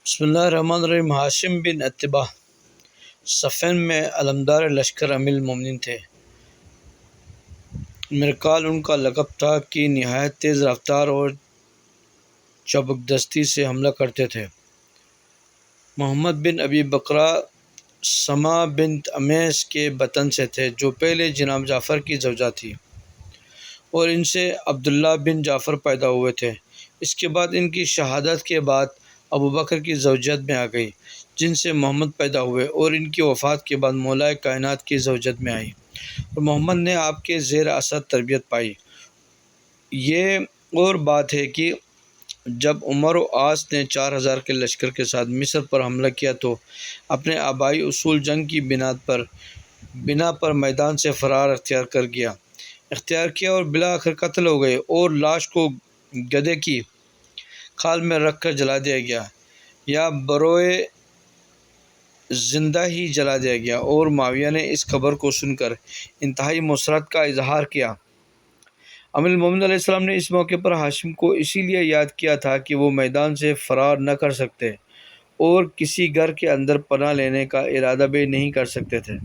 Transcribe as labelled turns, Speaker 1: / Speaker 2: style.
Speaker 1: بسم اللہ الرحمن الرحیم۔ ہاشم بن عتبہ صفین میں علمدار لشکر امیر المومنین تھے۔ مرکال ان کا لقب تھا کہ نہایت تیز رفتار اور چابکدستی سے حملہ کرتے تھے۔ محمد بن ابی بکرہ سما بنت امیس کے بطن سے تھے، جو پہلے جناب جعفر کی زوجہ تھی، اور ان سے عبداللہ بن جعفر پیدا ہوئے تھے۔ اس کے بعد ان کی شہادت کے بعد ابوبکر کی زوجت میں آ گئی، جن سے محمد پیدا ہوئے، اور ان کی وفات کے بعد مولا کائنات کی زوجت میں آئی، اور محمد نے آپ کے زیر اثر تربیت پائی۔ یہ اور بات ہے کہ جب عمر و عاص نے 4000 کے لشکر کے ساتھ مصر پر حملہ کیا تو اپنے آبائی اصول جنگ کی بنا پر میدان سے فرار اختیار کیا اور بالآخر قتل ہو گئے، اور لاش کو گدھے کی کھال میں رکھ کر جلا دیا گیا، یا بروئے زندہ ہی جلا دیا گیا۔ اور معاویہ نے اس خبر کو سن کر انتہائی مسرت کا اظہار کیا۔ امیر المومنین علیہ السلام نے اس موقع پر ہاشم کو اسی لیے یاد کیا تھا کہ وہ میدان سے فرار نہ کر سکتے اور کسی گھر کے اندر پناہ لینے کا ارادہ بھی نہیں کر سکتے تھے۔